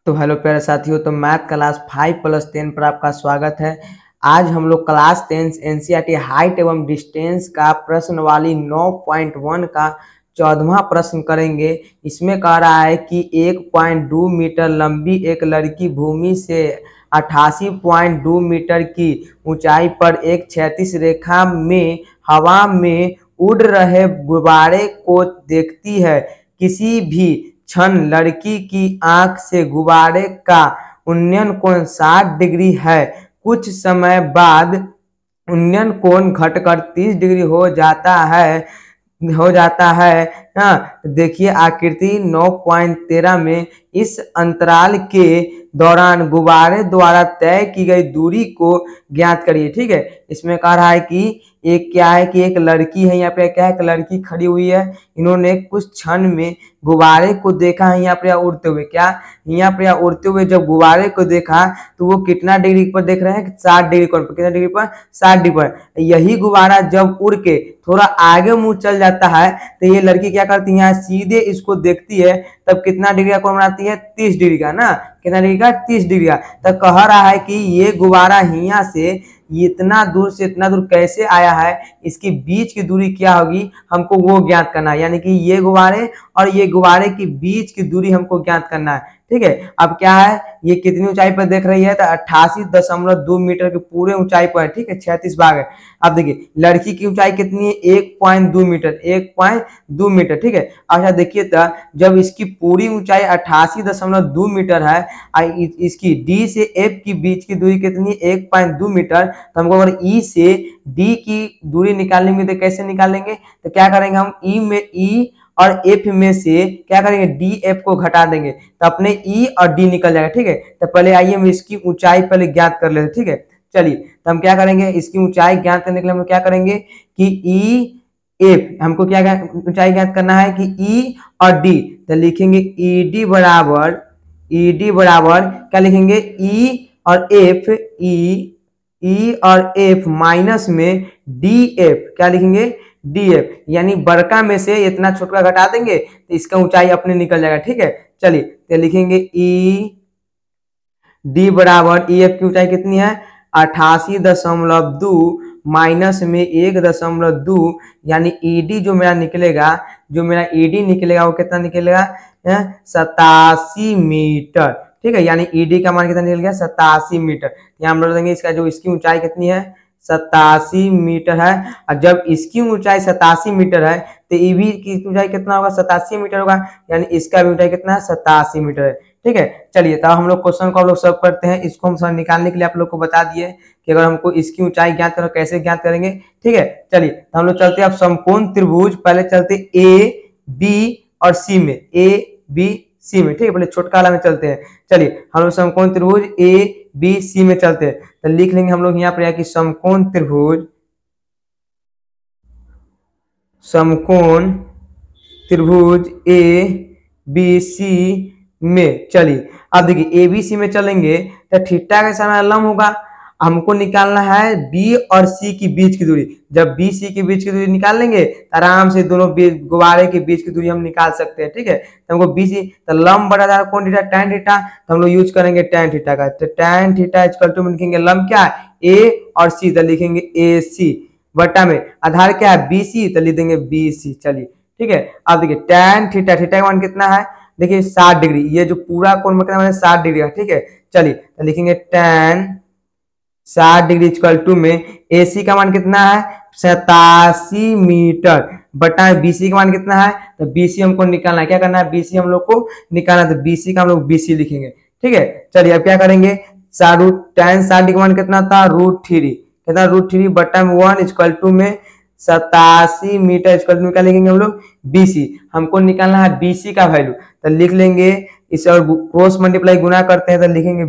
तो हेलो प्यारे साथियों, तो मैथ क्लास 5+10 पर आपका स्वागत है। आज हम लोग क्लास 10 एनसीईआरटी हाइट एवं डिस्टेंस का प्रश्नवाली 9.1 का 14वां प्रश्न करेंगे। इसमें कह रहा है कि 1.2 मीटर लंबी एक लड़की भूमि से 88.2 मीटर की ऊंचाई पर एक क्षैतिज रेखा में हवा में उड़ रहे गुब्बारे को देखती है। किसी भी क्षण लड़की की आंख से गुब्बारे का उन्नयन कोण 60 डिग्री है। कुछ समय बाद उन्नयन कोण घटकर 30 डिग्री हो जाता है। हाँ, देखिए आकृति 9.13 में इस अंतराल के दौरान गुब्बारे द्वारा तय की गई दूरी को ज्ञात करिए। ठीक है, इसमें कह रहा है कि एक क्या है कि एक लड़की है, यहाँ पे क्या है, एक लड़की खड़ी हुई है। इन्होंने कुछ क्षण में गुब्बारे को देखा है यहाँ पे उड़ते हुए। क्या यहाँ पे उड़ते हुए जब गुब्बारे को देखा तो वो कितना डिग्री पर देख रहे हैं, 60 डिग्री पर। कितना डिग्री पर? 60 डिग्री पर। यही गुब्बारा जब उड़ के थोड़ा आगे मुंह चल जाता है तो ये लड़की क्या करती है, सीधे इसको देखती है, तब कितना डिग्री का कोण बनाती है, 30 डिग्री का ना। कितना डिग्री का? 30 डिग्री का। तो कह रहा है कि ये गुब्बारा यहाँ से इतना दूर से इतना दूर कैसे आया है, इसकी बीच की दूरी क्या होगी, हमको वो ज्ञात करना है। यानी कि ये गुब्बारे और ये गुब्बारे की बीच की दूरी हमको ज्ञात करना है। ठीक है, अब क्या है, ये कितनी ऊंचाई पर देख रही है, तो 88.2 मीटर की पूरे ऊंचाई पर। ठीक है, 36 भाग है। अब देखिए लड़की की ऊंचाई कितनी है, 1.2 मीटर। 1.2 मीटर। ठीक है, अच्छा देखिए तो जब इसकी पूरी ऊंचाई 88.2 मीटर है, इसकी डी से एफ की बीच की दूरी कितनी है, 1.2 मीटर। तो हमको अगर ई से डी की दूरी निकालेंगे तो कैसे निकालेंगे, तो क्या करेंगे, हम ई और एफ में से क्या करेंगे, डी एफ को घटा देंगे तो अपने ई और डी निकल जाएगा। ठीक है, तो पहले आइए हम इसकी ऊंचाई पहले ज्ञात कर लेते। ठीक है, चलिए तो हम क्या करेंगे, इसकी ऊंचाई ज्ञात करने के लिए हम क्या करेंगे कि ई एफ, हमको क्या ऊंचाई ज्ञात करना है कि ई और डी। तो लिखेंगे ई डी बराबर क्या लिखेंगे, ई और एफ, ई और एफ माइनस में डी एफ। क्या लिखेंगे, डी एफ। यानी बड़का में से इतना छोटा घटा देंगे तो इसका ऊंचाई अपने निकल जाएगा। ठीक है, चलिए तो लिखेंगे ई डी बराबर ई एफ की ऊंचाई कितनी है, 88.2 माइनस में 1.2, यानी ईडी जो मेरा निकलेगा, वो कितना निकलेगा, 87 मीटर। ठीक है, यानी ईडी का मान कितना निकल गया, 87 मीटर। यहाँ हम लोग देंगे इसका जो इसकी ऊंचाई कितनी है, 87 मीटर है। और जब इसकी ऊंचाई 87 मीटर है तो ईबी की ऊंचाई कितना होगा, 87 मीटर होगा। यानी इसका भी ऊंचाई कितना है, 87 मीटर है। ठीक है, चलिए तो हम लोग क्वेश्चन को हम लोग सॉल्व करते हैं। इसको हम सर निकालने के लिए आप लोग को बता दिए कि अगर हमको इसकी ऊंचाई ज्ञात करो कैसे ज्ञात करेंगे। ठीक है, चलिए तो हम लोग चलते हैं अब समकोण त्रिभुज, पहले चलते ए बी और सी में, ए बी सी में। ठीक है, पहले छोटका वाला में चलते हैं। चलिए हम लोग समकोण त्रिभुज ए बी सी में चलते हैं। तो लिख लेंगे हम लोग यहाँ पर कि समकोण त्रिभुज ए बी सी में। चलिए अब देखिए ए बी सी में चलेंगे तो थीटा का सामने लंब होगा। हमको निकालना है बी और सी की बीच की दूरी। जब बी सी के बीच की दूरी निकाल लेंगे तो आराम से दोनों गुब्बारे के बीच की दूरी हम निकाल सकते हैं। ठीक है, तो हमको बी सी तो लंब बटा कौन थीटा, tan थीटा, तो हम लोग यूज करेंगे tan थीटा का। तो tan थीटा इक्वल टू में लिखेंगे लंब क्या है, ए और सी, तो लिखेंगे ए सी बटा में आधार क्या है, बी सी, तो लिख देंगे बी सी। चलिए ठीक है, अब देखिए tan थीटा, थीटा का मान कितना है, देखिए 60 डिग्री। ये जो पूरा कोण कितना है, 60 डिग्री का। ठीक है, चलिए तो लिखेंगे tan 60 डिग्री इक्वल टू में AC का मान कितना है, 87 मीटर बटा BC का मान कितना है, तो BC हमको निकालना है। क्या करना है, BC हम लोग को निकालना है, तो BC का हम लोग BC लिखेंगे। ठीक है, चलिए अब क्या करेंगे, tan 60 का मान कितना था, √3, कितना √3 बटा में 1 इक्वल टू में 87 मीटर इक्वल टू क्या लिखेंगे हम लोग, BC। हमको निकालना है BC का वैल्यू, तो लिख लेंगे इसे और क्रॉस मल्टीप्लाई गुना करते हैं तो लिखेंगे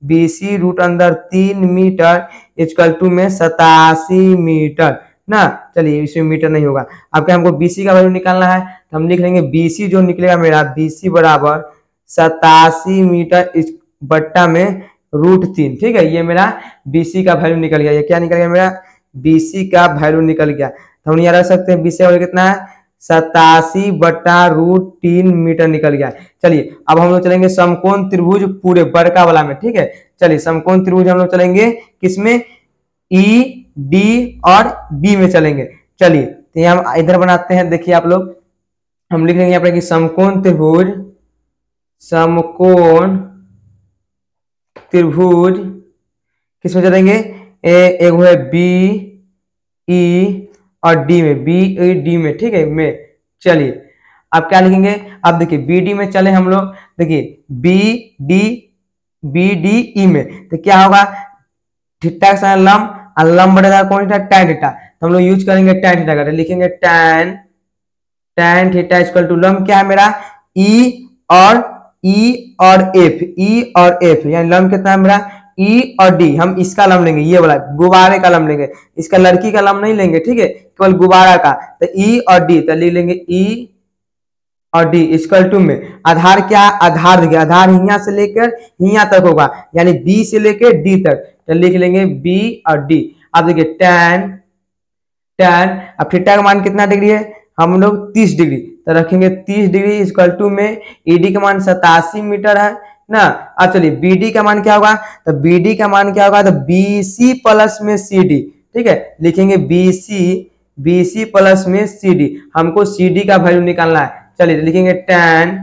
BC रूट अंदर 3 मीटर इक्वल टू में 87 मीटर ना। चलिए इसमें मीटर नहीं होगा। अब क्या हमको BC का वैल्यू निकालना है, तो हम लिख लेंगे BC जो निकलेगा मेरा, BC बराबर 87 मीटर बट्टा में √3। ठीक है, ये मेरा BC का वैल्यू निकल गया। ये क्या निकल गया, मेरा BC का वैल्यू निकल गया। तो हम यहाँ रख सकते हैं BC का वैल्यू कितना है, 87/√3 मीटर निकल गया। चलिए अब हम लोग चलेंगे समकोण त्रिभुज पूरे बड़का वाला में, ठीक है। चलिए समकोण त्रिभुज हम लोग चलेंगे किसमें, ई डी और बी में चलेंगे। चलिए तो हम इधर बनाते हैं, देखिए आप लोग, हम लिख लेंगे यहाँ पर कि समकोण त्रिभुज, समकोण त्रिभुज किसमें चलेंगे, एक है बी ई और डी में, बी ई डी में, ठीक है में। चलिए अब क्या लिखेंगे, अब देखिए बी डी में चले हम लोग, देखिए बी डी ई में, तो क्या होगा, थीटा का साइन लंब, और लंब बढ़ेगा कौन सा, टैन थीटा, तो हम लोग यूज करेंगे टैन थीटा का, तो लिखेंगे टैन थीटा इक्वल टू लंब क्या है मेरा, ई और एफ, यानी लंब कितना है मेरा, ई और डी। हम इसका लंब लेंगे, ये वाला गुब्बारे का लंब लेंगे, इसका लड़की का लंब नहीं लेंगे, ठीक है, केवल गुब्बारा का। तो ई और डी, तो लिख लेंगे ई और डी इक्वल टू में आधार क्या, आधार देखिए, आधार यहाँ से लेकर यहाँ तक होगा, यानी बी से लेकर डी तक, तो लिख लेंगे बी और डी। अब देखिए टैन, अब थीटा का मान कितना डिग्री है, हम लोग 30 डिग्री, तो रखेंगे 30 डिग्री इक्वल टू में ईडी का मान 87 मीटर है ना। अब चलिए बीडी का मान क्या होगा, तो बीडी का मान क्या होगा, तो बीसी प्लस में सीडी, ठीक है, लिखेंगे बीसी प्लस में सीडी, हमको सीडी का वैल्यू निकालना है। चलिए लिखेंगे टैन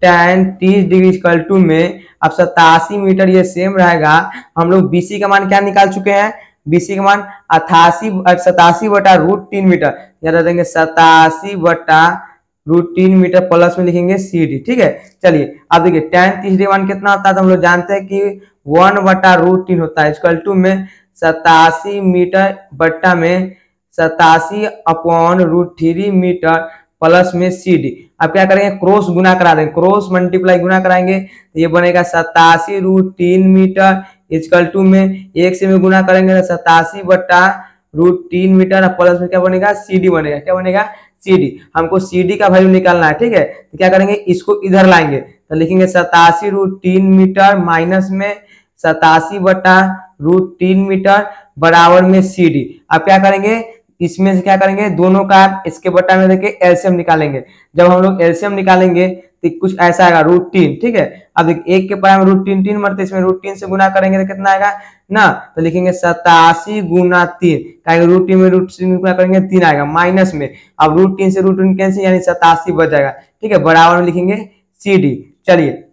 30 डिग्री इक्वल टू में, अब 87 मीटर ये सेम रहेगा। हम लोग बीसी का मान क्या निकाल चुके हैं, बीसी का मान 87/√3 मीटर, याद रखेंगे 87/√3 मीटर प्लस में लिखेंगे सीडी, ठीक है। चलिए अब देखिए टैन 30 डिग्री मान कितना होता है, तो हम लोग जानते हैं कि 1/√3 होता है, इक्वल टू में 87 मीटर बट्टा में 87/√3 मीटर प्लस में सीडी। अब क्या करेंगे, क्रॉस गुना करा देंगे, क्रॉस मल्टीप्लाई गुना कराएंगे, तो ये बनेगा 87√3 मीटर इक्वल टू में 1 से में गुना करेंगे तो 87/√3 मीटर, प्लस में क्या बनेगा, सीडी बनेगा, क्या बनेगा, सीडी। हमको सीडी का वैल्यू निकालना है, ठीक है। तो क्या करेंगे, इसको इधर लाएंगे, तो लिखेंगे 87√3 मीटर माइनस में 87/√3 मीटर बराबर में सीडी। अब क्या करेंगे, इसमें से क्या करेंगे, दोनों का इसके बट्टा में देके एलसीएम निकालेंगे। जब हम लोग एलसीएम निकालेंगे तो कुछ ऐसा आएगा √3, ठीक है। अब देखिए एक के पाया में √3 3 मरते, इसमें √3 से गुना करेंगे तो कितना आएगा ना, तो लिखेंगे 87 गुना 3, √3 में √3 गुना करेंगे 3 आएगा, माइनस में अब √3 से √3 कैंसिल, यानी 87 बच जाएगा, ठीक है, बराबर में लिखेंगे सीडी। चलिए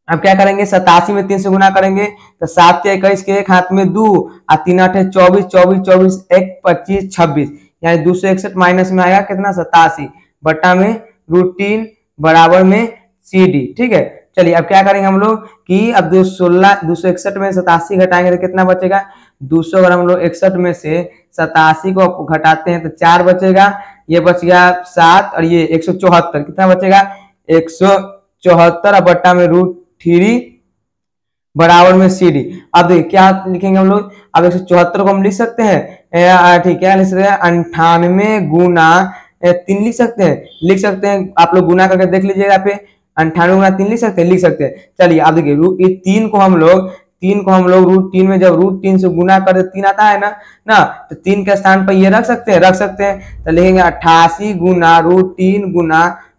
अब क्या करेंगे, 87 में 3 से गुना करेंगे तो 7 के 21 के एक हाथ में 2 और 3 8 24 24 24 1 25 26, यानी 261 माइनस में आएगा कितना, 87 बट्टा में √3 बराबर में सीडी, ठीक है। चलिए अब क्या करेंगे हम लोग कि अब 261 में 87 घटाएंगे तो कितना बचेगा, 200, अगर हम लोग 61 में से 87 को घटाते हैं तो 4 बचेगा, ये बच गया 7 और ये 174, कितना बचेगा, 174 बट्टा में √3 बराबर में सीडी। अब देखिए क्या लिखेंगे हम लोग, अब 174 को हम लिख सकते हैं, ठीक है, लिख सकते हैं 98 गुना 3 लिख सकते हैं, आप लोग गुना करके देख लीजिएगा, यहाँ पे 98 गुना 3 लिख सकते हैं। चलिए अब देखिए 3 को हम लोग √3 में जब √3 से गुना कर 3 आता है ना, तो 3 के स्थान पर ये रख सकते हैं, तो लिखेंगे 88 गुना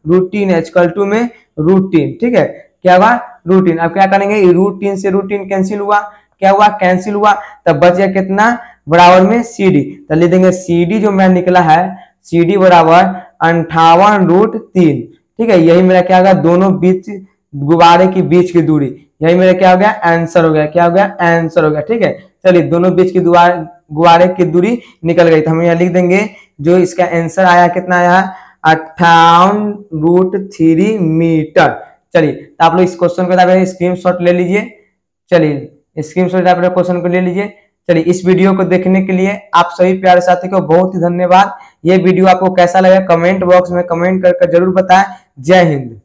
√3 इक्वल टू में √3, ठीक है, क्या हुआ, √3। अब क्या करेंगे, √3 से √3 कैंसिल हुआ, क्या हुआ, कैंसिल हुआ, तब बच गया कितना, बराबर में सीडी, तो लिख देंगे सीडी जो मेरा निकला है, सीडी बराबर 58√3, ठीक है। यही मेरा क्या होगा, दोनों बीच गुब्बारे की बीच की दूरी, यही मेरा क्या हो गया, आंसर हो गया, क्या हो गया, आंसर हो गया, ठीक है। चलिए दोनों बीच की गुब्बारे की दूरी निकल गई, तो हम यहाँ लिख देंगे जो इसका आंसर आया, कितना आया, 58√3 मीटर। चलिए तो आप लोग इस क्वेश्चन को स्क्रीनशॉट ले लीजिए, चलिए स्क्रीनशॉट आप लोग क्वेश्चन को ले लीजिए। चलिए इस वीडियो को देखने के लिए आप सभी प्यारे साथी को बहुत ही धन्यवाद। ये वीडियो आपको कैसा लगा कमेंट बॉक्स में कमेंट करके जरूर बताएं। जय हिंद।